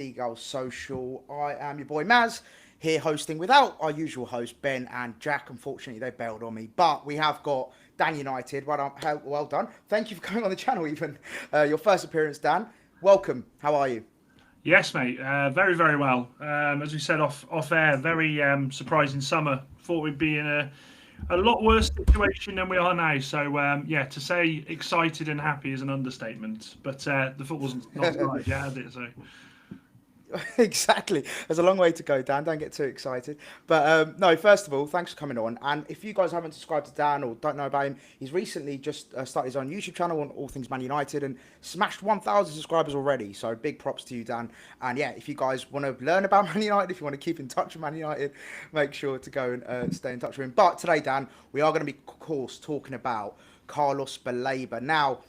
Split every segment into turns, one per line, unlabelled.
Seagulls Social. I am your boy Maz, here hosting without our usual host Ben and Jack. Unfortunately, they bailed on me, but we have got Dan United. Well done. Thank you for coming on the channel, even your first appearance, Dan. Welcome. How are you?
Yes, mate. Very, very well. As we said off air, very surprising summer. Thought we'd be in a lot worse situation than we are now. So yeah, to say excited and happy is an understatement. But the football's not started yet, has it? So
Exactly. There's a long way to go, Dan. Don't get too excited. But no, first of all, thanks for coming on. And if you guys haven't subscribed to Dan or don't know about him, he's recently just started his own YouTube channel on all things Man United and smashed 1,000 subscribers already. So big props to you, Dan. And yeah, if you guys want to learn about Man United, if you want to keep in touch with Man United, make sure to go and stay in touch with him. But today, Dan, we are going to be, of course, talking about Carlos Baleba. Now,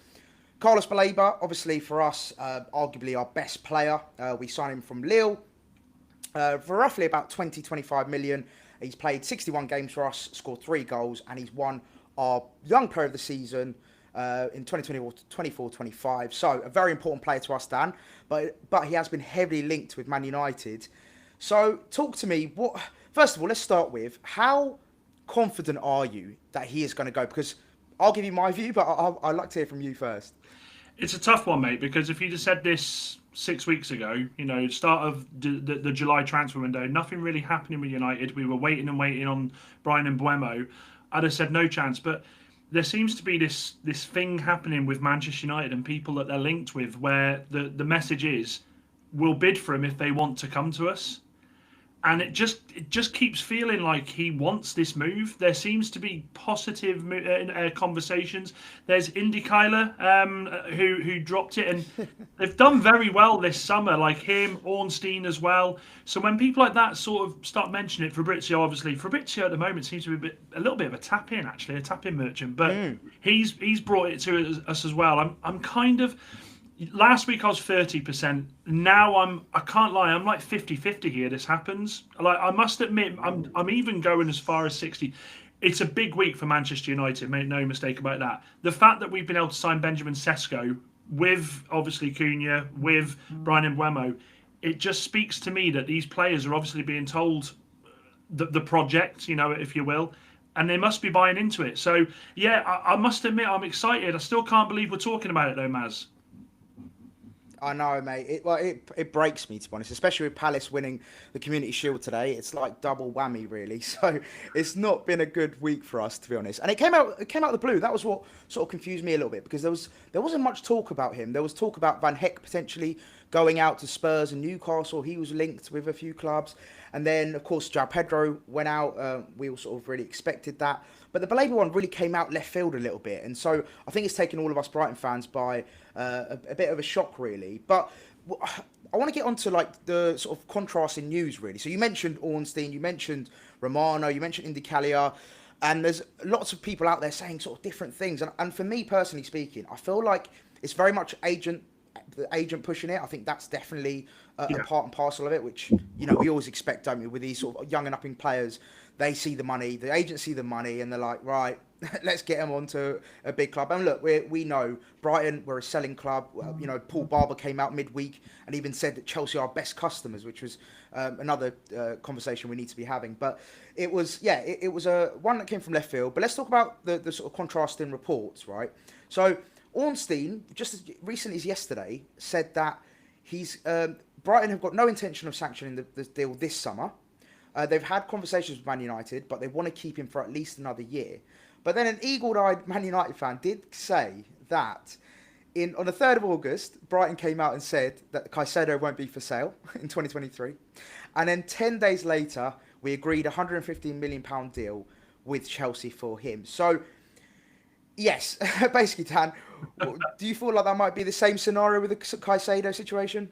Carlos Baleba, obviously for us, arguably our best player. We signed him from Lille for roughly about 20, 25 million. He's played 61 games for us, scored 3 goals, and he's won our Young Player of the Season in 2024-25. So a very important player to us, Dan. But he has been heavily linked with Man United. So talk to me. First of all, let's start with how confident are you that he is going to go? Because I'll give you my view, but I'd like to hear from you first.
it's a tough one, mate. Because if you just said this 6 weeks ago, start of the July transfer window, nothing really happening with United. We were waiting and waiting on Brian and Buemo. I'd have said no chance, but there seems to be this thing happening with Manchester United and people that they're linked with, where the message is, we'll bid for him if they want to come to us. And it just keeps feeling like he wants this move. There seems to be positive conversations. There's Indy Kyler, who dropped it, and they've done very well this summer. Like him, Ornstein as well. So when people like that sort of start mentioning it, Fabrizio at the moment seems to be a little bit of a tap in, actually, a tap in merchant. But he's brought it to us as well. I'm kind of. Last week I was 30%. Now I can't lie, I'm like 50-50 here. This happens. Like I must admit, I'm even going as far as 60. It's a big week for Manchester United, make no mistake about that. The fact that we've been able to sign Benjamin Sesko with obviously Cunha, with Brian Mbeumo, it just speaks to me that these players are obviously being told the project, if you will, and they must be buying into it. So yeah, I must admit I'm excited. I still can't believe we're talking about it though, Maz.
I know, mate. It breaks me, to be honest, especially with Palace winning the Community Shield today. It's like double whammy, really. So it's not been a good week for us, to be honest. And it came out of the blue. That was what sort of confused me a little bit, because there wasn't much talk about him. There was talk about Van Heck potentially going out to Spurs and Newcastle. He was linked with a few clubs. And then, of course, João Pedro went out. We all sort of really expected that. But the Baleba one really came out left field a little bit. And so I think it's taken all of us Brighton fans by a bit of a shock, really. But I want to get onto like the sort of contrasting news, really. So you mentioned Ornstein, you mentioned Romano, you mentioned Indy Kalia, and there's lots of people out there saying sort of different things. And for me, personally speaking, I feel like it's very much the agent pushing it. I think that's definitely a part and parcel of it, which, we always expect, don't we, with these sort of young and upping players. They see the money, the agents see the money, and they're like, right, let's get them onto a big club. And look, we know Brighton, we're a selling club. Paul Barber came out midweek and even said that Chelsea are our best customers, which was another conversation we need to be having. But it was a one that came from left field. But let's talk about the sort of contrasting reports, right? So Ornstein, just as recently as yesterday, said that Brighton have got no intention of sanctioning the deal this summer. They've had conversations with Man United, but they want to keep him for at least another year. But then an eagle-eyed Man United fan did say that on the 3rd of August, Brighton came out and said that Caicedo won't be for sale in 2023. And then 10 days later, we agreed a £115 million deal with Chelsea for him. So, yes, basically, Dan, do you feel like that might be the same scenario with the Caicedo situation?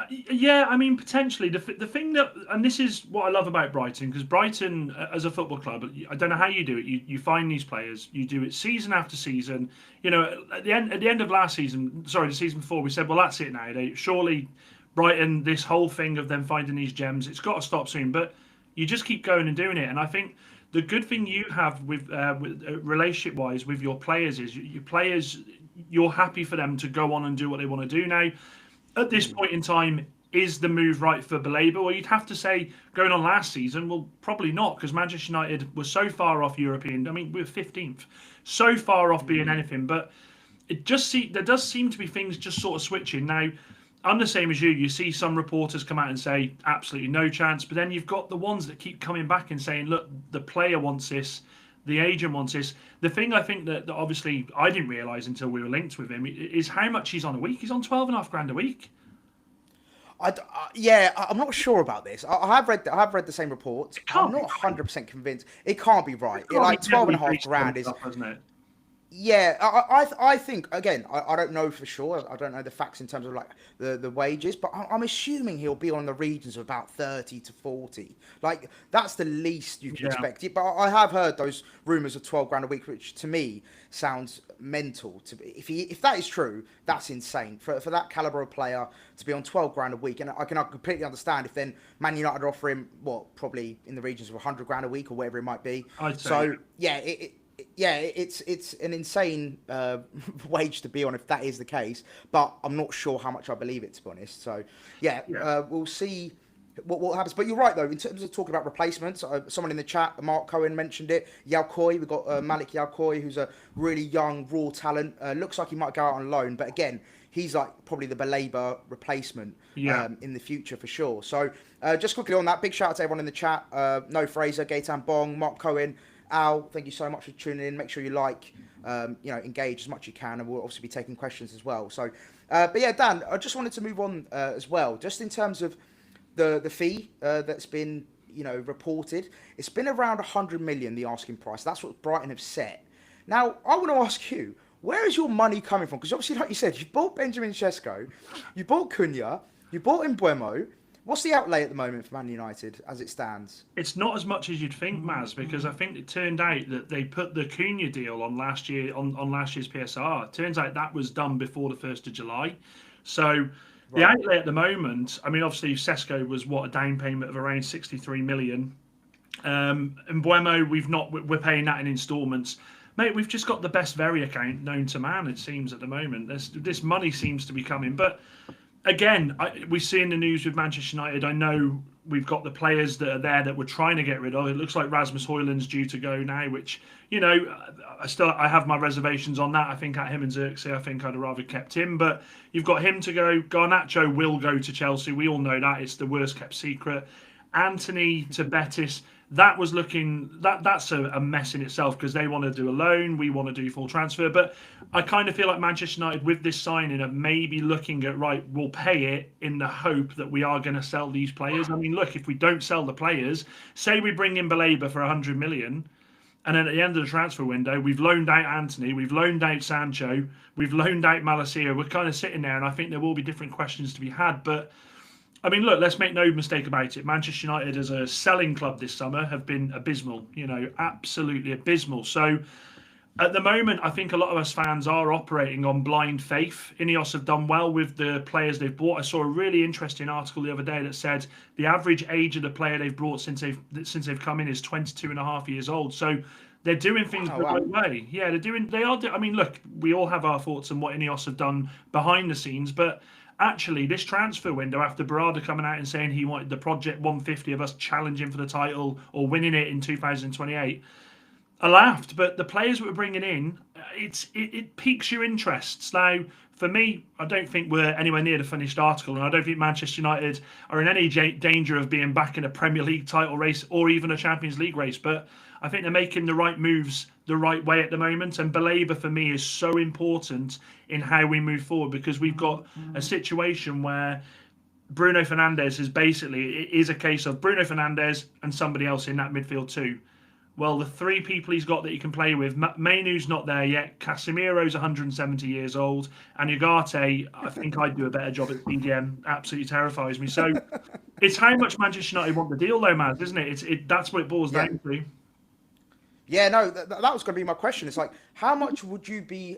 Yeah, I mean, potentially. The thing that, and this is what I love about Brighton, because Brighton, as a football club, I don't know how you do it. You find these players, you do it season after season. At the end of last season, the season before, we said, well, that's it now. Surely Brighton, this whole thing of them finding these gems, it's got to stop soon. But you just keep going and doing it. And I think the good thing you have with relationship-wise with your players is your players, you're happy for them to go on and do what they want to do now. At this point in time, is the move right for Baleba? Well, you'd have to say, going on last season, well, probably not, because Manchester United was so far off European. I mean, we were 15th, so far off being anything. But there does seem to be things just sort of switching now. I'm the same as you. You see some reporters come out and say absolutely no chance, but then you've got the ones that keep coming back and saying, look, the player wants this, the agent wants this. The thing I think that obviously I didn't realise until we were linked with him is how much he's on a week. He's on 12.5 grand a week.
I'm not sure about this. I have read the same reports. I'm not 100% convinced. It can't be right. Like 12.5 grand is,
isn't it?
Yeah, I think, again, I don't know for sure. I don't know the facts in terms of like the wages, but I'm assuming he'll be on the regions of about 30 to 40. Like, that's the least you can expect. But I have heard those rumours of 12 grand a week, which to me sounds mental. If that is true, that's insane. For that calibre of player to be on 12 grand a week, and I can completely understand if then Man United offer him, probably in the regions of 100 grand a week or whatever it might be. So, yeah, it's an insane wage to be on if that is the case, but I'm not sure how much I believe it, to be honest. So, we'll see what happens. But you're right, though, in terms of talking about replacements, someone in the chat, Mark Cohen, mentioned it. Yalkoi, we've got Malik Yalkoi, who's a really young, raw talent. Looks like he might go out on loan, but again, he's like probably the Baleba replacement in the future for sure. So, just quickly on that, big shout out to everyone in the chat. No Fraser, Gaetan Bong, Mark Cohen, Al, thank you so much for tuning in. Make sure you engage as much as you can, and we'll obviously be taking questions as well. So, but yeah, Dan, I just wanted to move on as well, just in terms of the fee that's been reported. It's been around 100 million, the asking price. That's what Brighton have set. Now, I want to ask you, where is your money coming from? Because obviously, like you said, you bought Benjamin Sesko, you bought Cunha, you bought Mbeumo. What's the outlay at the moment for Man United as it stands?
It's not as much as you'd think, Maz, because I think it turned out that they put the Cunha deal on last year's PSR. It turns out that was done before the 1st of July. So the outlay at the moment, I mean, obviously Sesko was a down payment of around 63 million. Mbeumo, we're paying that in instalments. Mate, we've just got the best very account known to man, it seems, at the moment. This money seems to be coming, but again, we see in the news with Manchester United, I know we've got the players that are there that we're trying to get rid of. It looks like Rasmus Højlund's due to go now, which, I have my reservations on that. I think at him and Xerxes, I think I'd have rather kept him. But you've got him to go. Garnacho will go to Chelsea. We all know that. It's the worst kept secret. Anthony to Betis. That was that's a mess in itself, because they want to do a loan, we want to do full transfer. But I kind of feel like Manchester United with this signing are maybe looking at, right, we'll pay it in the hope that we are going to sell these players. I mean, look, if we don't sell the players, say we bring in Baleba for 100 million, and then at the end of the transfer window, we've loaned out Anthony, we've loaned out Sancho, we've loaned out Malacia. We're kind of sitting there, and I think there will be different questions to be had. But I mean, look, let's make no mistake about it. Manchester United as a selling club this summer have been abysmal, absolutely abysmal. So at the moment, I think a lot of us fans are operating on blind faith. Ineos have done well with the players they've bought. I saw a really interesting article the other day that said the average age of the player they've brought since they've come in is 22 and a half years old. So they're doing things the right way. Yeah, I mean, look, we all have our thoughts on what Ineos have done behind the scenes, but actually, this transfer window, after Barada coming out and saying he wanted the Project 150 of us challenging for the title or winning it in 2028, I laughed. But the players that we're bringing in, it piques your interests. Now, for me, I don't think we're anywhere near the finished article, and I don't think Manchester United are in any danger of being back in a Premier League title race or even a Champions League race. But I think they're making the right moves the right way at the moment, and Baleba for me is so important in how we move forward, because we've got a situation where Bruno Fernandes is a case of Bruno Fernandes and somebody else in that midfield too. Well, the three people he's got that he can play with, Mainu's not there yet, Casemiro's 170 years old, and Ugarte, I think I'd do a better job at BDM, absolutely terrifies me. So it's how much Manchester United want the deal though, man, isn't it? That's what it boils down to.
Yeah, no, that was going to be my question. It's like, how much would you be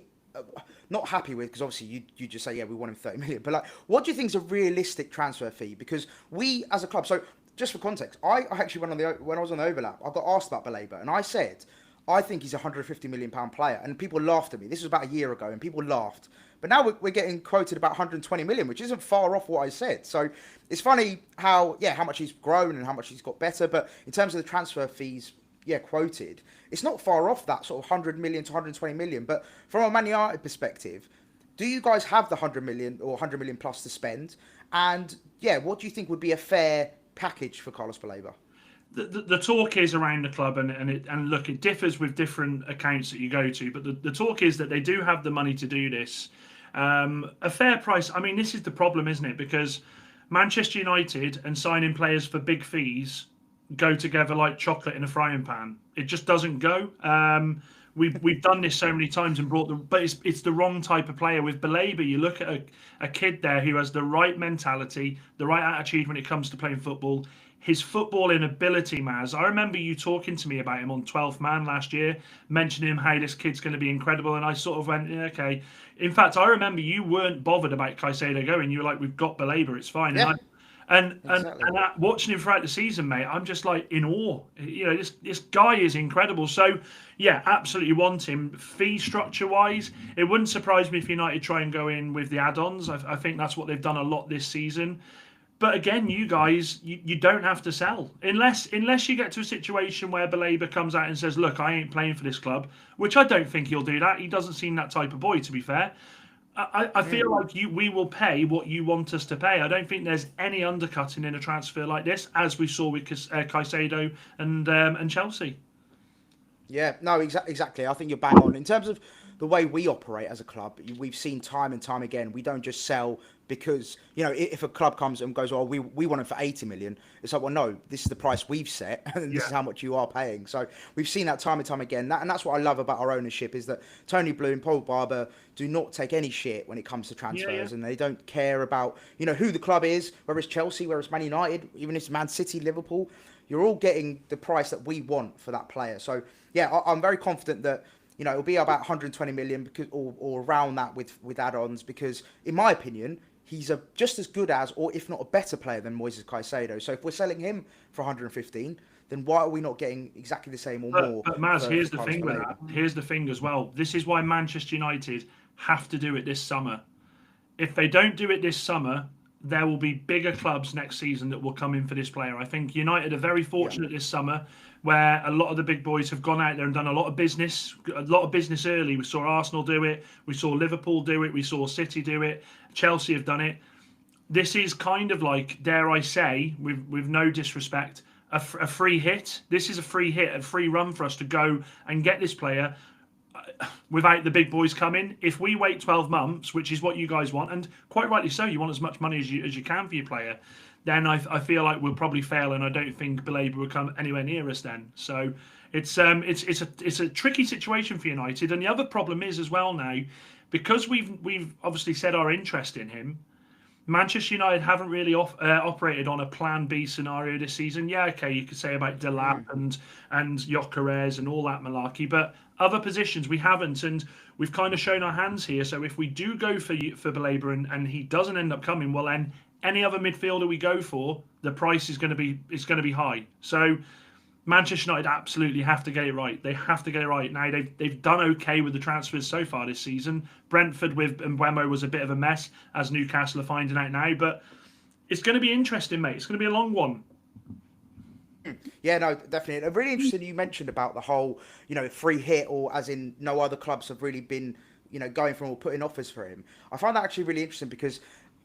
not happy with? Because obviously you just say, yeah, we want him 30 million. But like, what do you think is a realistic transfer fee? Because we, as a club, so just for context, I actually when I was on the overlap, I got asked about Baleba, and I said I think he's a £150 million player, and people laughed at me. This was about a year ago, and people laughed. But now we're getting quoted about 120 million, which isn't far off what I said. So it's funny how much he's grown and how much he's got better. But in terms of the transfer fees, quoted, it's not far off that sort of 100 million to 120 million. But from a Man United perspective, do you guys have the 100 million or 100 million plus to spend? And what do you think would be a fair package for Carlos Baleba?
The talk is around the club, and look, it differs with different accounts that you go to, but the talk is that they do have the money to do this. A fair price. I mean, this is the problem, isn't it? Because Manchester United and signing players for big fees go together like chocolate in a frying pan. It just doesn't go. We've done this so many times and but it's the wrong type of player. With Baleba, you look at a kid there who has the right mentality, the right attitude when it comes to playing football. His footballing ability, Maz. I remember you talking to me about him on 12th Man last year, mentioning how this kid's going to be incredible, and I sort of went, okay. In fact, I remember you weren't bothered about Caicedo going. You were like, we've got Baleba, it's fine.
Yeah,
and
exactly.
watching him throughout the season, mate, I'm just like in awe. This guy is incredible. So, absolutely want him. Fee structure wise, it wouldn't surprise me if United try and go in with the add-ons. I think that's what they've done a lot this season. But again, you guys, you don't have to sell unless you get to a situation where Baleba comes out and says, "Look, I ain't playing for this club," which I don't think he'll do that. He doesn't seem that type of boy, to be fair. I feel like we will pay what you want us to pay. I don't think there's any undercutting in a transfer like this, as we saw with Caicedo and Chelsea.
Yeah, no, exactly. I think you're bang on. In terms of the way we operate as a club, we've seen time and time again, we don't just sell because, if a club comes and goes, well, we want it for 80 million, it's like, well, no, this is the price we've set and this is how much you are paying. So we've seen that time and time again. And that's what I love about our ownership is that Tony Bloom, Paul Barber do not take any shit when it comes to transfers and they don't care about, who the club is, whether it's Chelsea, whether it's Man United, even if it's Man City, Liverpool. You're all getting the price that we want for that player. So, I'm very confident that, it'll be about 120 million because, or around that with add-ons because, in my opinion, he's just as good as, or if not a better player than Moises Caicedo. So if we're selling him for 115, then why are we not getting exactly the same or more?
But Maz, here's the thing with that. Here's the thing as well. This is why Manchester United have to do it this summer. If they don't do it this summer, there will be bigger clubs next season that will come in for this player. I think United are very fortunate this summer where a lot of the big boys have gone out there and done a lot of business early. We saw Arsenal do it. We saw Liverpool do it. We saw City do it. Chelsea have done it. This is kind of like, dare I say, with no disrespect, a free hit. This is a free hit, a free run for us to go and get this player without the big boys coming. If we wait 12 months, which is what you guys want, and quite rightly so, you want as much money as you can for your player, then I feel like we'll probably fail, and I don't think Baleba will come anywhere near us then. So it's a tricky situation for United, and the other problem is as well now, because we've obviously said our interest in him. Manchester United haven't really operated on a plan B scenario this season. Yeah, okay, you could say about Delap and Gyökeres and all that malarkey, but other positions we haven't, and we've kind of shown our hands here. So if we do go for Baleba and he doesn't end up coming, well then any other midfielder we go for, the price is going to be high. So Manchester United absolutely have to get it right. They have to get it right. Now, they've done okay with the transfers so far this season. Brentford with Mbeumo was a bit of a mess, as Newcastle are finding out now. But it's going to be interesting, mate. It's going to be a long one.
Yeah, no, definitely. I'm really interested you mentioned about the whole, free hit, or as in no other clubs have really been, going for or putting offers for him. I find that actually really interesting because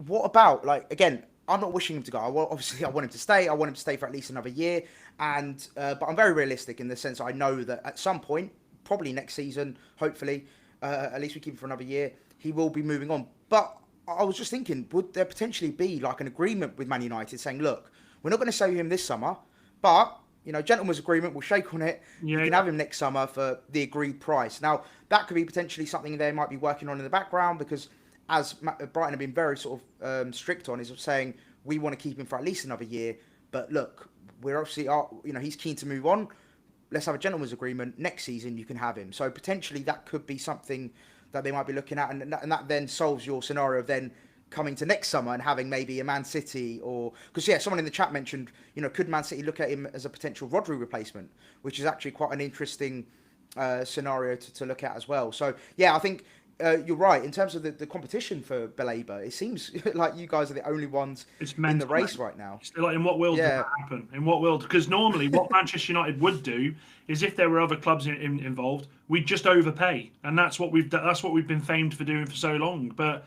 what about, again, I'm not wishing him to go. Obviously, I want him to stay. I want him to stay for at least another year. But I'm very realistic in the sense I know that at some point, probably next season, hopefully, at least we keep him for another year, he will be moving on. But I was just thinking, would there potentially be an agreement with Man United saying, look, we're not going to sell him this summer, but, gentleman's agreement, we'll shake on it. You can have him next summer for the agreed price. Now, that could be potentially something they might be working on in the background because as Brighton have been very sort of strict on, is saying we want to keep him for at least another year. But look, we're obviously, he's keen to move on. Let's have a gentleman's agreement. Next season, you can have him. So potentially that could be something that they might be looking at. And that then solves your scenario of then coming to next summer and having maybe a Man City or... Because, someone in the chat mentioned, could Man City look at him as a potential Rodri replacement, which is actually quite an interesting scenario to look at as well. So yeah, I think you're right in terms of the competition for Baleba. It seems like you guys are the only ones
It's
in the
mental,
race
mate.
right now.
It's like, in what world does
Yeah.
that happen? In what world? Because normally, what Manchester United would do is, if there were other clubs involved, we'd just overpay, and that's what we've that's what we've been famed for doing for so long. But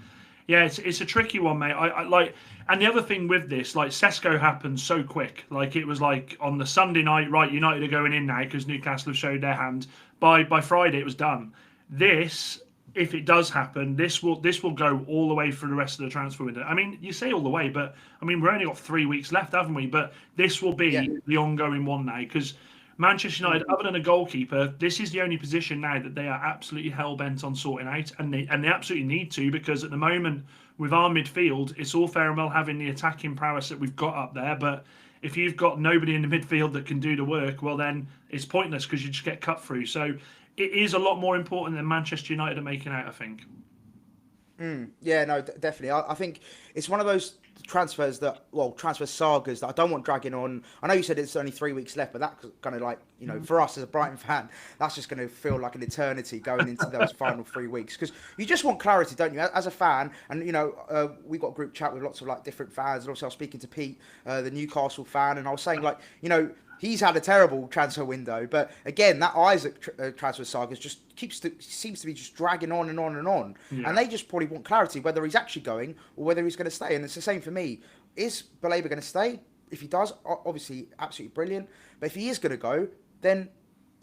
yeah, it's a tricky one, mate. I like, and the other thing with this, like, Sesko happened so quick. Like, it was like on the Sunday night, right? United are going in now because Newcastle have showed their hand. By Friday, it was done. This, if it does happen, this will go all the way through the rest of the transfer window. I mean, you say all the way, but I mean, we've only got 3 weeks left, haven't we? But this will
Yeah.
be the ongoing one now, because Manchester United, other than a goalkeeper, this is the only position now that they are absolutely hell bent on sorting out, and they absolutely need to, because at the moment with our midfield, it's all fair and well having the attacking prowess that we've got up there, but if you've got nobody in the midfield that can do the work, well then it's pointless, because you just get cut through. So it is a lot more important than Manchester United are making out, I think.
Yeah, no, definitely. I think it's one of those transfers that, well, transfer sagas that I don't want dragging on. I know you said it's only 3 weeks left, but that's kind of like, for us as a Brighton fan, that's just going to feel like an eternity going into those final 3 weeks, because you just want clarity, don't you, as a fan? And we got a group chat with lots of like different fans, and also I was speaking to Pete, the Newcastle fan, and I was saying, like, he's had a terrible transfer window, but again, that Isaac transfer saga just seems to be just dragging on and on and on.
Yeah.
And they just probably want clarity whether he's actually going or whether he's going to stay. And it's the same for me. Is Baleba going to stay? If he does, obviously, absolutely brilliant. But if he is going to go, then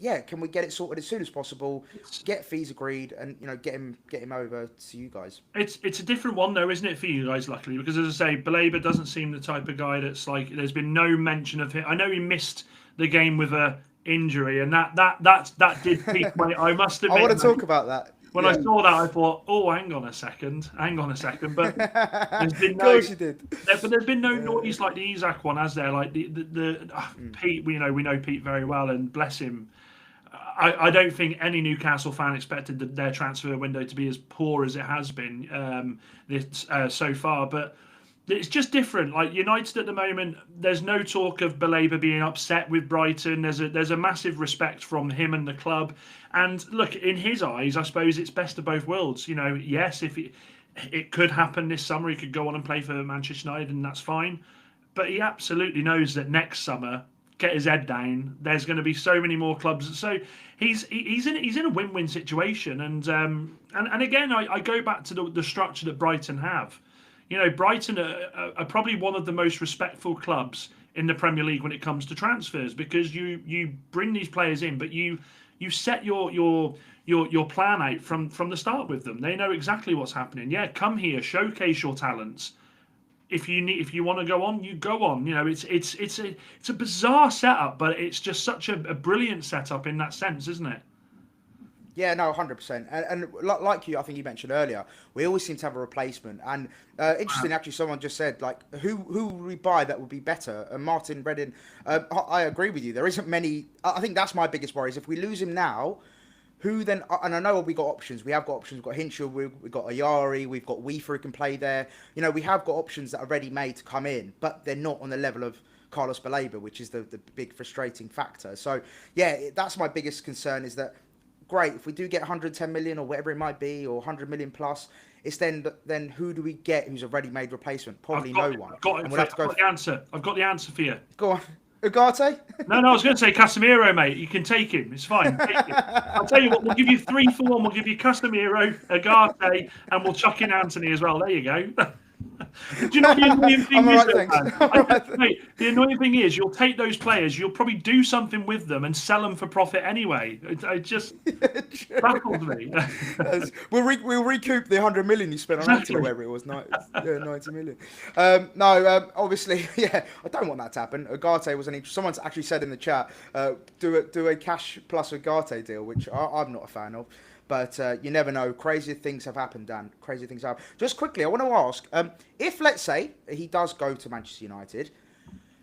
yeah, can we get it sorted as soon as possible? Get fees agreed, and get him over to you guys.
It's a different one though, isn't it, for you guys? Luckily, because as I say, Baleba doesn't seem the type of guy that's like. There's been no mention of him. I know he missed the game with a injury, and that did pique my. I must admit,
I want to talk about that.
When I saw that, I thought, "Oh, hang on a second." But there's been no.
Of course you did.
But there's been no noise like the Isaac one, has there? Like the Pete. We know Pete very well, and bless him. I don't think any Newcastle fan expected their transfer window to be as poor as it has been so far, but it's just different. Like United at the moment, there's no talk of Baleba being upset with Brighton. There's a massive respect from him and the club. And look, in his eyes, I suppose it's best of both worlds. Yes, if it could happen this summer, he could go on and play for Manchester United, and that's fine. But he absolutely knows that next summer, get his head down, there's going to be so many more clubs. So he's in a win-win situation. And again, I go back to the structure that Brighton have. Brighton are probably one of the most respectful clubs in the Premier League when it comes to transfers, because you bring these players in, but you set your plan out from the start with them. They know exactly what's happening. Yeah, come here, showcase your talents. If you want to go on, you go on. It's a bizarre setup, but it's just such a brilliant setup in that sense, isn't it?
Yeah, no, 100%. And like I think you mentioned earlier, we always seem to have a replacement. And interesting, actually, someone just said, like, who would we buy that would be better? And Martin Reddin, I agree with you. There isn't many. I think that's my biggest worry, is if we lose him now, who then? And I know we got options. We have got options. We've got Hinchell, we've got Ayari, we've got Weaver who can play there. We have got options that are ready made to come in, but they're not on the level of Carlos Baleba, which is the big frustrating factor. So yeah, that's my biggest concern, is that, great, if we do get 110 million or whatever it might be, or 100 million plus, it's then who do we get who's a ready-made replacement? Probably no one.
I've got the answer. I've got the answer for you.
Go on. Ugarte?
No, I was going to say Casemiro, mate. You can take him. It's fine. Take him. I'll tell you what, we'll give you 3 for 1. We'll give you Casemiro, Ugarte, and we'll chuck in Anthony as well. There you go. Do you know what the annoying thing is? Mate, the annoying thing is, you'll take those players, you'll probably do something with them and sell them for profit anyway. It just baffles me.
We'll recoup the 100 million you spent on Anthony, whatever it was, 90 million. Obviously, yeah, I don't want that to happen. Ugarte was someone's actually said in the chat, do a cash plus Ugarte deal, which I'm not a fan of. But you never know. Crazy things have happened, Dan. Crazy things have happened. Just quickly, I want to ask, if, let's say, he does go to Manchester United,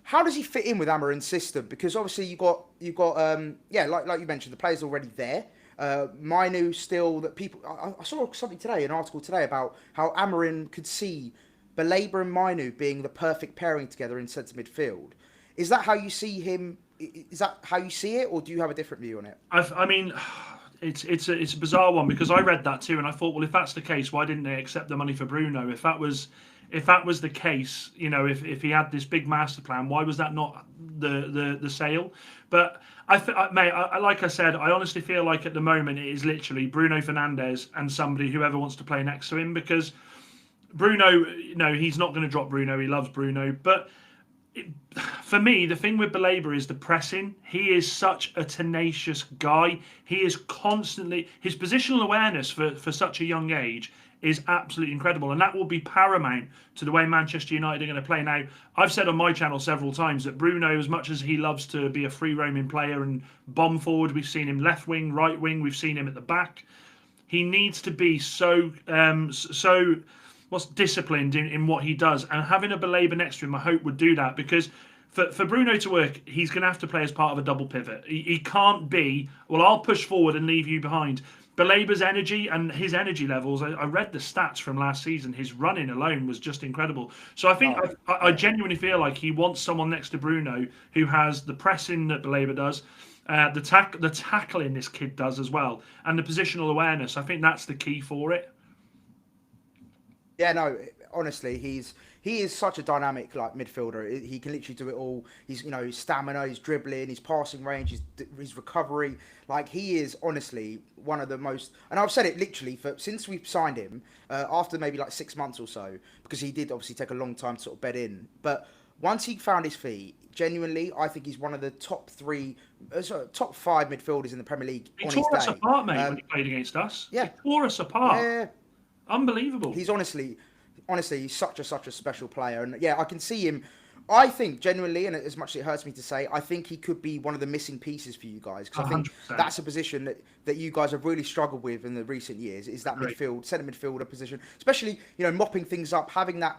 how does he fit in with Amarin's system? Because obviously you got like you mentioned, the players already there. Mainu still, that people... I saw something today, an article today, about how Amarin could see Baleba and Mainu being the perfect pairing together in centre midfield. Is that how you see him? Is that how you see it, or do you have a different view on it?
I mean... it's a bizarre one, because I read that too, and I thought, well, if that's the case, why didn't they accept the money for Bruno? If that was the case, if he had this big master plan, why was that not the sale? But mate, like I said, I honestly feel like at the moment it is literally Bruno Fernandes and somebody, whoever wants to play next to him, because Bruno, he's not going to drop Bruno. He loves Bruno, but for me, the thing with Baleba is the pressing. He is such a tenacious guy. He is constantly, his positional awareness for such a young age is absolutely incredible, and that will be paramount to the way Manchester United are going to play. Now, I've said on my channel several times that Bruno, as much as he loves to be a free roaming player and bomb forward, we've seen him left wing, right wing, we've seen him at the back. He needs to be so disciplined in what he does, and having a Baleba next to him, I hope, would do that, because for Bruno to work, he's going to have to play as part of a double pivot. He can't be, well, I'll push forward and leave you behind. Baleba's energy and his energy levels, I read the stats from last season, his running alone was just incredible. So I think I genuinely feel like he wants someone next to Bruno who has the pressing that Baleba does, the tackling this kid does as well, and the positional awareness. I think that's the key for it.
Yeah, no, honestly, he is such a dynamic midfielder. He can literally do it all. He's his stamina, his dribbling, his passing range, his recovery. He is honestly one of the most. And I've said it literally since we've signed him, after maybe 6 months or so, because he did obviously take a long time to sort of bed in. But once he found his feet, genuinely, I think he's one of the top 5 midfielders in the Premier League.
He tore us apart, mate, when he played against us.
Yeah,
he tore us apart.
Yeah.
Unbelievable.
He's honestly, he's such a special player, and yeah, I can see him. I think genuinely, and as much as it hurts me to say, I think he could be one of the missing pieces for you guys, because I think
100%.
that's a position that you guys have really struggled with in the recent years. Is that midfield, centre midfielder position, especially mopping things up, having that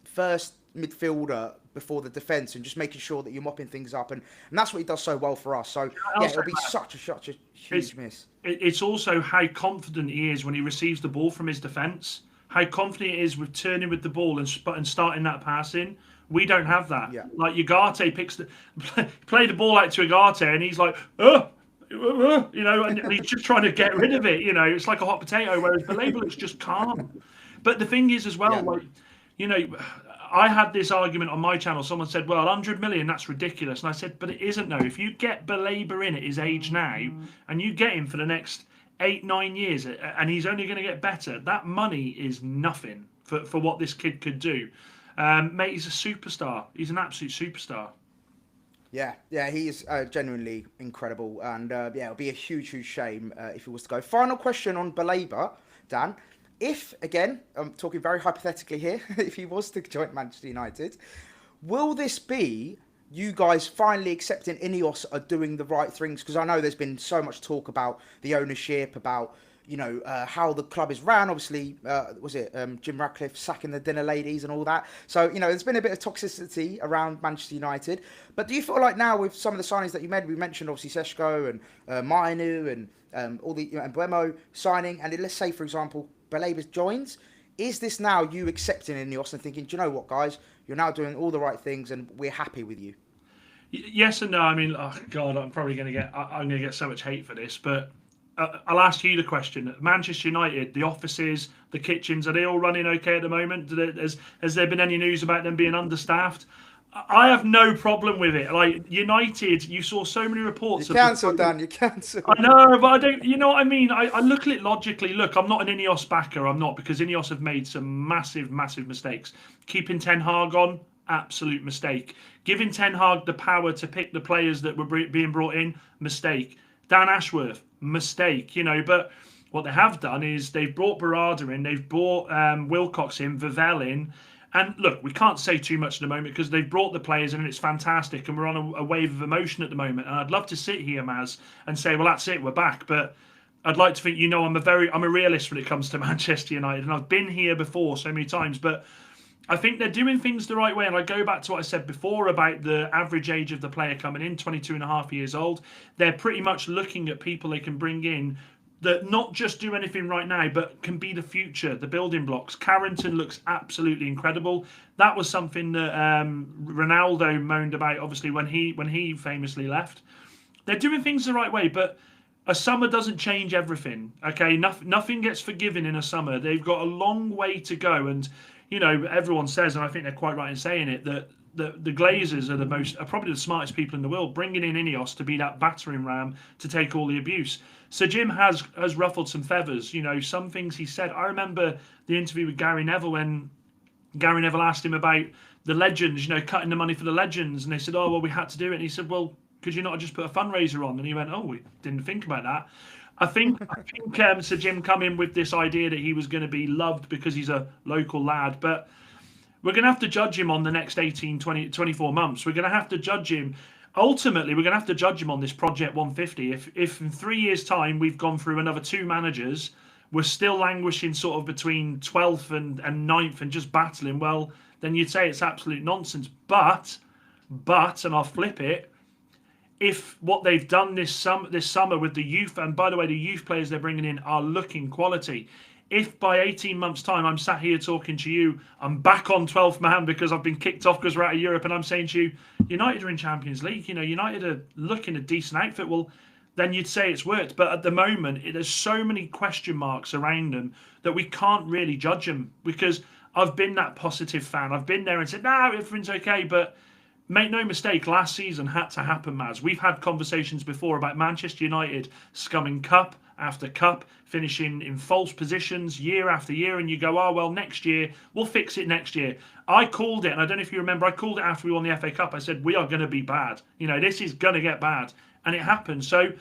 first midfielder before the defence, and just making sure that you're mopping things up, and that's what he does so well for us. So yeah, it'll be such a huge miss.
It's also how confident he is when he receives the ball from his defence. How confident he is with turning with the ball and starting that pass in. We don't have that.
Yeah.
Like Ugarte play the ball out to Ugarte, and he's like, and he's just trying to get rid of it. It's like a hot potato. Whereas Baleba looks just calm. But the thing is as well, I had this argument on my channel. Someone said, well, 100 million, that's ridiculous. And I said, but it isn't, though. If you get Baleba in at his age now, and you get him for the next 8-9 years, and he's only going to get better, that money is nothing for what this kid could do. Mate, he's a superstar. He's an absolute superstar.
Yeah, he is genuinely incredible. And it'll be a huge shame if he was to go. Final question on Baleba, Dan. If, again, I'm talking very hypothetically here, if he was to join Manchester United, will this be you guys finally accepting Ineos are doing the right things? Because I know there's been so much talk about the ownership, about how the club is ran. Obviously, was it Jim Ratcliffe sacking the dinner ladies and all that? So
there's
been a bit of toxicity around Manchester United. But do you feel like now, with some of the signings that you made, we mentioned obviously Seshko and Mainu and all the and Buemo signing, and let's say, for example, Baleba joins, is this now you accepting Ineos and thinking, do you know what, guys, you're now doing all the right things and we're happy with you?
Yes and no. I mean, oh God, I'm probably going to get so much hate for this, but I'll ask you the question. Manchester United, the offices, the kitchens, are they all running okay at the moment? Has there been any news about them being understaffed? I have no problem with it. Like United, you saw so many reports.
You cancelled, Dan. You cancelled.
I know, but I don't. You know what I mean? I look at it logically. Look, I'm not an Ineos backer. I'm not, because Ineos have made some massive mistakes. Keeping Ten Hag on, absolute mistake. Giving Ten Hag the power to pick the players that were being brought in, mistake. Dan Ashworth, mistake. But what they have done is they've brought Barada in, they've brought Wilcox in, Vivell in. And look, we can't say too much at the moment because they've brought the players in and it's fantastic, and we're on a wave of emotion at the moment. And I'd love to sit here, Maz, and say, well, that's it, we're back. But I'd like to think, I'm a realist when it comes to Manchester United, and I've been here before so many times. But I think they're doing things the right way. And I go back to what I said before about the average age of the player coming in, 22 and a half years old. They're pretty much looking at people they can bring in that not just do anything right now, but can be the future, the building blocks. Carrington looks absolutely incredible. That was something that Ronaldo moaned about, obviously, when he famously left. they're doing things the right way, but a summer doesn't change everything. Okay, nothing gets forgiven in a summer. They've got a long way to go, and everyone says, and I think they're quite right in saying it, that the Glazers are probably the smartest people in the world, bringing in Ineos to be that battering ram to take all the abuse. So Jim has ruffled some feathers. Some things he said. I remember the interview with Gary Neville when Gary Neville asked him about the legends, cutting the money for the legends, and they said, "Oh, well, we had to do it." And he said, "Well, could you not just put a fundraiser on?" And he went, "Oh, we didn't think about that." I think Sir Jim come in with this idea that he was going to be loved because he's a local lad, but we're going to have to judge him on the next 18, 20, 24 months. We're going to have to judge him. Ultimately, we're going to have to judge him on this Project 150. If in 3 years' time we've gone through another 2 managers, we're still languishing sort of between 12th and 9th and just battling, well, then you'd say it's absolute nonsense. But, and I'll flip it, if what they've done this summer with the youth, and by the way, the youth players they're bringing in are looking quality. If by 18 months' time I'm sat here talking to you, I'm back on 12th man because I've been kicked off because we're out of Europe, and I'm saying to you, United are in Champions League, United are looking a decent outfit, well, then you'd say it's worked. But at the moment, there's so many question marks around them that we can't really judge them, because I've been that positive fan. I've been there and said, no, everything's okay, but make no mistake, last season had to happen, Maz. We've had conversations before about Manchester United scumming cup after cup, finishing in false positions year after year, and you go, oh, well, next year, we'll fix it next year. I called it, and I don't know if you remember, I called it after we won the FA Cup. I said, we are going to be bad. This is going to get bad. And it happened. So,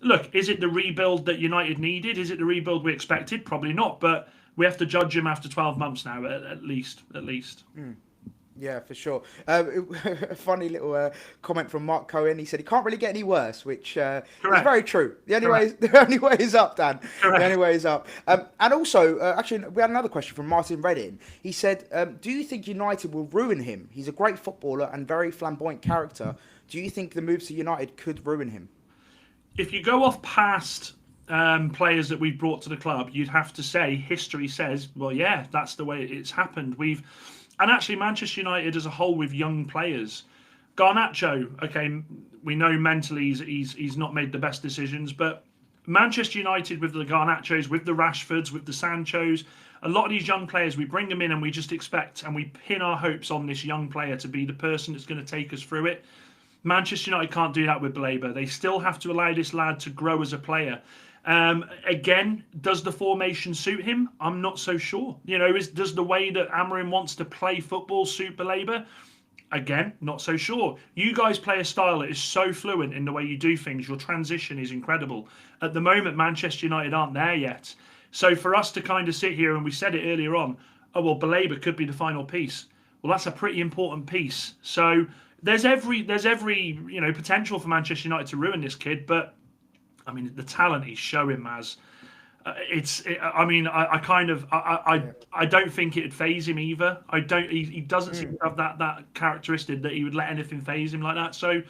look, is it the rebuild that United needed? Is it the rebuild we expected? Probably not, but we have to judge him after 12 months now, at least.
Yeah, for sure. A funny little comment from Mark Cohen. He said he can't really get any worse, which is very true. The only way is up, Dan. Correct. The only way is up. And also, actually, we had another question from Martin Redding. He said, do you think United will ruin him? He's a great footballer and very flamboyant character. Do you think the moves to United could ruin him?
If you go off past players that we've brought to the club, you'd have to say history says, well, yeah, that's the way it's happened. And actually, Manchester United as a whole with young players. Garnacho, okay, we know mentally he's not made the best decisions, but Manchester United with the Garnachos, with the Rashfords, with the Sanchos, a lot of these young players, we bring them in and we just expect and we pin our hopes on this young player to be the person that's going to take us through it. Manchester United can't do that with Baleba. They still have to allow this lad to grow as a player. Again, does the formation suit him? I'm not so sure. Does the way that Amorim wants to play football suit Baleba? Again, not so sure. You guys play a style that is so fluent in the way you do things. Your transition is incredible. At the moment, Manchester United aren't there yet. So for us to kind of sit here, and we said it earlier on, oh, well, Baleba could be the final piece. Well, that's a pretty important piece. So there's every potential for Manchester United to ruin this kid, but I mean, the talent he's showing, Maz. I don't think it'd phase him either. He doesn't seem to have that characteristic that he would let anything phase him like that. So,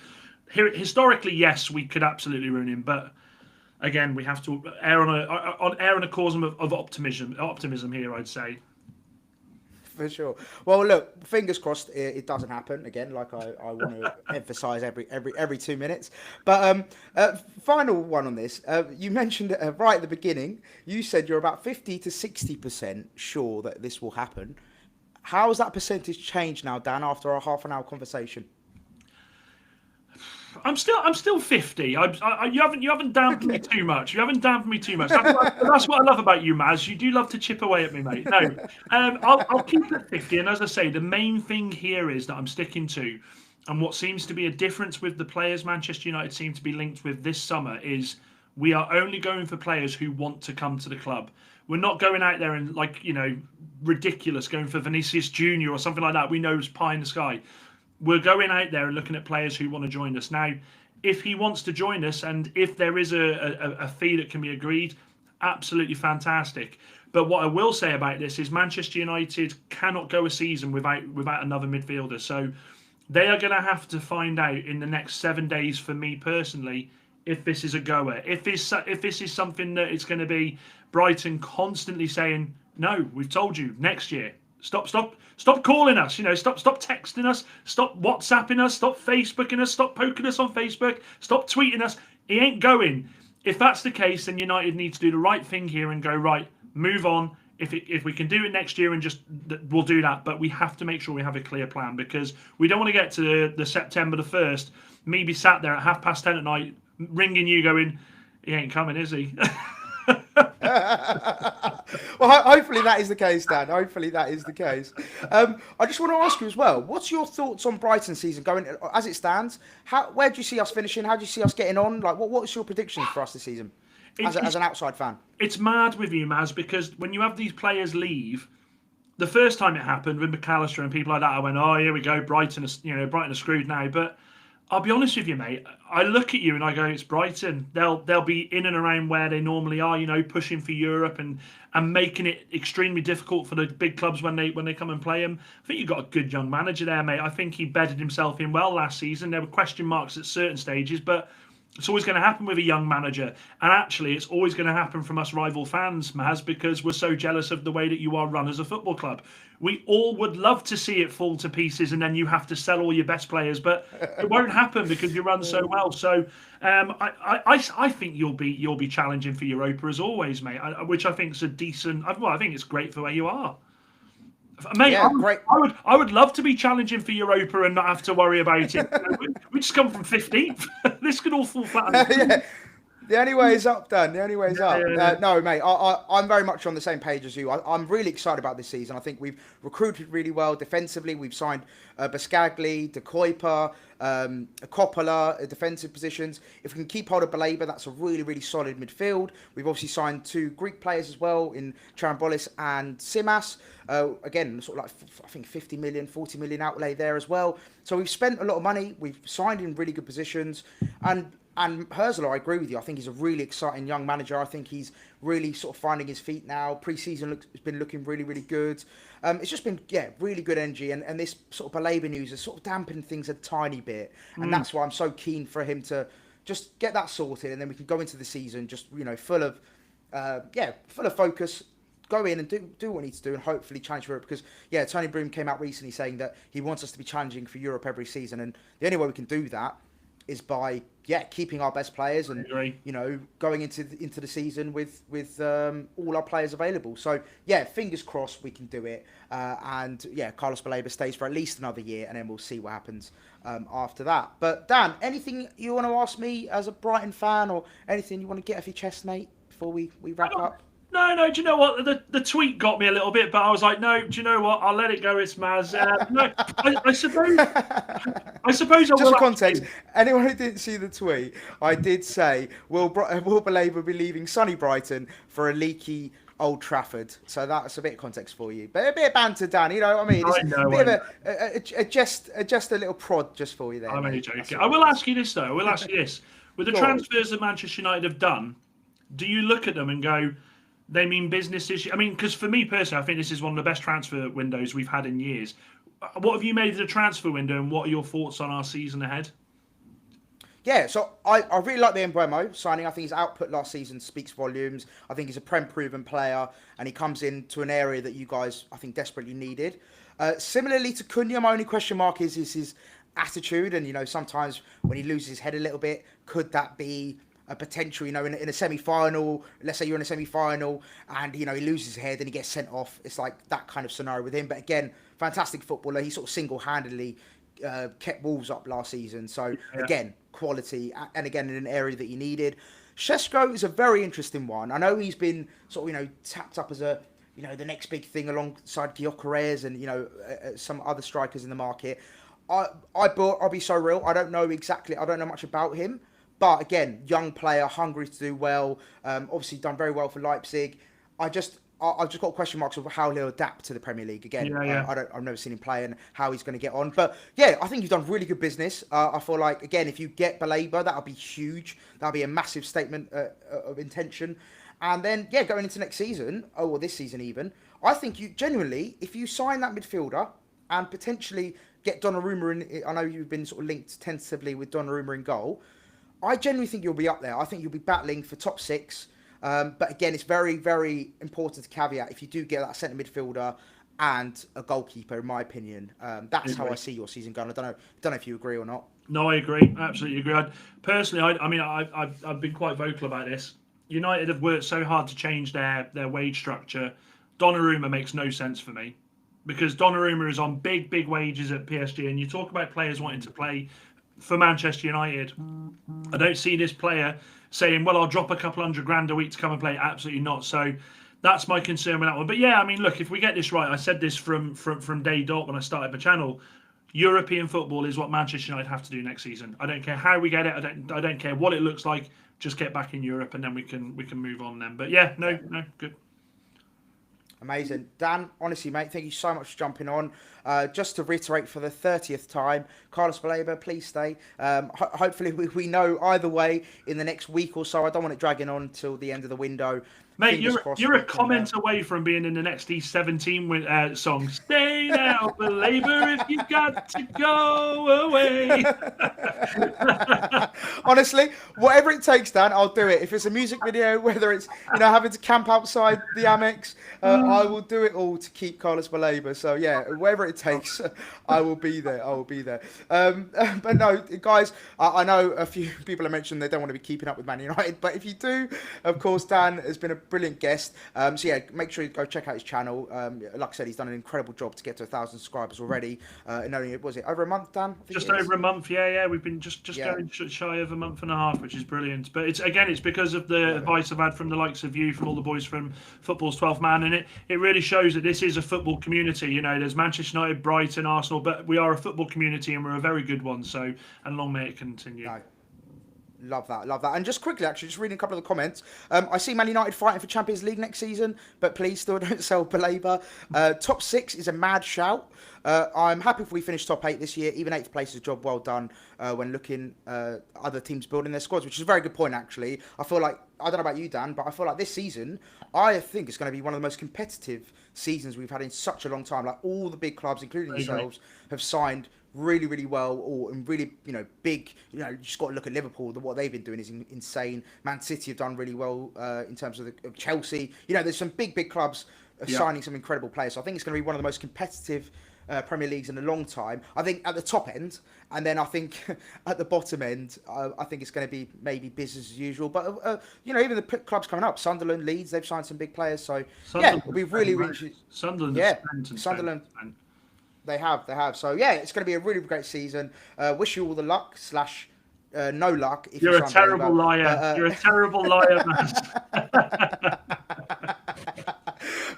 historically, yes, we could absolutely ruin him. But again, we have to err on a cause of optimism here, I'd say.
For sure. Well, look, fingers crossed it doesn't happen again. Like I want to emphasise every 2 minutes. But final one on this. You mentioned right at the beginning. You said you're about 50 to 60% sure that this will happen. How has that percentage changed now, Dan? After our half an hour conversation.
I'm still 50. You haven't dampened me too much. You haven't dampened me too much. That's what I love about you, Maz. You do love to chip away at me, mate. No, I'll keep it 50. And as I say, the main thing here is that I'm sticking to, and what seems to be a difference with the players Manchester United seem to be linked with this summer is we are only going for players who want to come to the club. We're not going out there and ridiculous, going for Vinicius Junior or something like that. We know it's pie in the sky. We're going out there and looking at players who want to join us. Now, if he wants to join us and if there is a fee that can be agreed, absolutely fantastic. But what I will say about this is Manchester United cannot go a season without another midfielder. So they are going to have to find out in the next 7 days, for me personally, if this is a goer. If this is something that it's going to be Brighton constantly saying, no, we've told you, next year. Stop calling us. Stop texting us. Stop WhatsApping us. Stop Facebooking us. Stop poking us on Facebook. Stop tweeting us. He ain't going. If that's the case, then United need to do the right thing here and go, right, move on. If we can do it next year and we'll do that. But we have to make sure we have a clear plan, because we don't want to get to the September the 1st, me be sat there at 10:30 at night ringing you going, he ain't coming, is he?
Well, hopefully that is the case, Dan. Hopefully that is the case. I just want to ask you as well, what's your thoughts on Brighton's season going as it stands? Where do you see us finishing? How do you see us getting on? Like, what's your predictions for us this season as an outside fan?
It's mad with you, Maz, because when you have these players leave, the first time it happened with McAllister and people like that, I went, oh, here we go, Brighton are screwed now. But I'll be honest with you, mate. I look at you and I go, it's Brighton. They'll be in and around where they normally are, pushing for Europe and making it extremely difficult for the big clubs when they come and play them. I think you've got a good young manager there, mate. I think he bedded himself in well last season. There were question marks at certain stages, but it's always going to happen with a young manager. And actually, it's always going to happen from us rival fans, Maz, because we're so jealous of the way that you are run as a football club. We all would love to see it fall to pieces and then you have to sell all your best players, but it won't happen because you run so well. So I think you'll be challenging for Europa as always, mate, which I think is a decent... Well, I think it's great for where you are. Mate,
yeah, great.
I would love to be challenging for Europa and not have to worry about it. We just come from 15th. This could all fall flat.
Yeah. The only way is up, Dan. The only way is up. No, mate, I'm very much on the same page as you. I'm really excited about this season. I think we've recruited really well defensively. We've signed Bascagli, De Kuyper, Coppola, defensive positions. If we can keep hold of Baleba, that's a really, really solid midfield. We've obviously signed 2 Greek players as well in Charambolis and Simas. Again, sort of like, I think 50 million, 40 million outlay there as well. So we've spent a lot of money. We've signed in really good positions. And Herzler, I agree with you. I think he's a really exciting young manager. I think he's really sort of finding his feet now. Pre-season has been looking really, really good. It's just been, really good energy. And this sort of Baleba news has sort of dampened things a tiny bit. And that's why I'm so keen for him to just get that sorted. And then we can go into the season just, full of focus. Go in and do what we need to do and hopefully challenge for Europe. Because, Tony Bloom came out recently saying that he wants us to be challenging for Europe every season. And the only way we can do that is by keeping our best players and going into the season with all our players available. So fingers crossed we can do it. And Carlos Baleba stays for at least another year, and then we'll see what happens after that. But Dan, anything you want to ask me as a Brighton fan, or anything you want to get off your chest, mate, before we wrap up?
No, do you know what? The tweet got me a little bit, but I was like, no, do you know what? I'll let it go. It's Maz. No, I suppose.
Just for context, anyone who didn't see the tweet, I did say, will Baleba be leaving sunny Brighton for a leaky Old Trafford? So that's a bit of context for you. But a bit of banter, Dan, you know what I mean? It's a bit of just a little prod just for you there.
I'm only joking. I will ask you this, though. With the transfers that Manchester United have done, do you look at them and go, they mean business issue? I mean, because for me personally, I think this is one of the best transfer windows we've had in years. What have you made of the transfer window, and what are your thoughts on our season ahead?
Yeah, so I really like the Mbeumo signing. I think his output last season speaks volumes. I think he's a Prem-proven player, and he comes into an area that you guys, I think, desperately needed. Similarly to Cunha, my only question mark is his attitude. And, sometimes when he loses his head a little bit, could that be a potential, in a semi-final? Let's say you're in a semi-final and, he loses his head and he gets sent off. It's like that kind of scenario with him. But again, fantastic footballer. He sort of single-handedly kept Wolves up last season. So, again, quality. And again, in an area that you needed. Šeško is a very interesting one. I know he's been sort of, tapped up as a, the next big thing alongside Gyökeres and, some other strikers in the market. I'll be so real. I don't know much about him. But again, young player, hungry to do well. Obviously done very well for Leipzig. I've just got question marks over how he'll adapt to the Premier League. Again, I've never seen him play and how he's going to get on. But I think you've done really good business. I feel like, again, if you get Baleba, that'll be huge. That'll be a massive statement of intention. And then, going into next season, or this season even, I think you genuinely, if you sign that midfielder and potentially get Rumour in, I know you've been sort of linked tentatively with Rumour in goal, I genuinely think you'll be up there. I think you'll be battling for top 6. But again, it's very, very important to caveat, if you do get that centre midfielder and a goalkeeper, in my opinion. That's how I see your season going. I don't know if you agree or not.
No, I agree. Absolutely agree. I've been quite vocal about this. United have worked so hard to change their wage structure. Donnarumma makes no sense for me because Donnarumma is on big wages at PSG, and you talk about players wanting to play for Manchester United. I don't see this player saying, well, I'll drop a couple $100,000 a week to come and play. Absolutely not. So that's my concern with that one. But yeah, I mean, look, if we get this right, I said this from day dot when I started the channel. European football is what Manchester United have to do next season. I don't care how we get it. I don't care what it looks like. Just get back in Europe, and then we can move on then. But yeah, no, good.
Amazing. Dan, honestly, mate, thank you so much for jumping on. Just to reiterate for the 30th time, Carlos Baleba, please stay. Hopefully we know either way in the next week or so. I don't want it dragging on till the end of the window.
Mate, you're a comment away from being in the next E17 song. Stay now, Baleba, if you've got to go away.
Honestly, whatever it takes, Dan, I'll do it. If it's a music video, whether it's having to camp outside the Amex, I will do it all to keep Carlos Baleba. So yeah, whatever it takes, I will be there. But no, guys, I know a few people have mentioned they don't want to be keeping up with Man United, but if you do, of course, Dan has been a brilliant guest. So yeah, make sure you go check out his channel. Like I said, he's done an incredible job to get to 1,000 subscribers already. In only, was it over a month, Dan?
Just over a month, yeah. We've been just going shy of a month and a half, which is brilliant. But it's because of the advice I've had from the likes of you, from all the boys from Football's 12th Man, and it really shows that this is a football community. There's Manchester United, Brighton, Arsenal, but we are a football community, and we're a very good one. So, and long may it continue.
No. Love that. And just quickly, actually, just reading a couple of the comments. I see Man United fighting for Champions League next season, but please still don't sell Baleba. Top 6 is a mad shout. I'm happy if we finish top 8 this year. Even 8th place is a job well done when looking other teams building their squads, which is a very good point, actually. I feel like, I don't know about you, Dan, but I feel like this season, I think it's going to be one of the most competitive seasons we've had in such a long time. Like all the big clubs, including yourselves, have signed really well, or really big. You just got to look at Liverpool. What they've been doing is insane. Man City have done really well in terms of Chelsea. There's some big clubs signing some incredible players. So I think it's going to be one of the most competitive Premier Leagues in a long time. I think at the top end, and then I think at the bottom end, I think it's going to be maybe business as usual. But even the clubs coming up, Sunderland, Leeds, they've signed some big players. So it'll be really
Sunderland.
Sunderland. They have. So yeah, it's going to be a really great season. Wish you all the luck / no luck. If
you're a terrible liar. You're a terrible liar, man.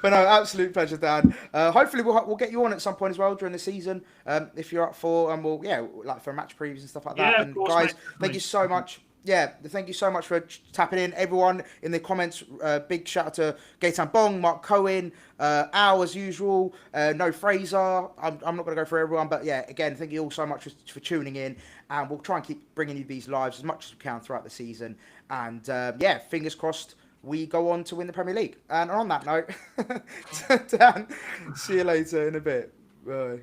But no, absolute pleasure, Dan. Hopefully we'll get you on at some point as well during the season, if you're up for, and we'll like for match previews and stuff like that. And
course,
guys,
mate.
thank you so much. Yeah, thank you so much for tapping in. Everyone in the comments, big shout out to Gaetan Bong, Mark Cohen, Al as usual, No Fraser. I'm not going to go for everyone, but yeah, again, thank you all so much for tuning in. And we'll try and keep bringing you these lives as much as we can throughout the season. And fingers crossed we go on to win the Premier League. And on that note, Dan, see you later in a bit. Bye.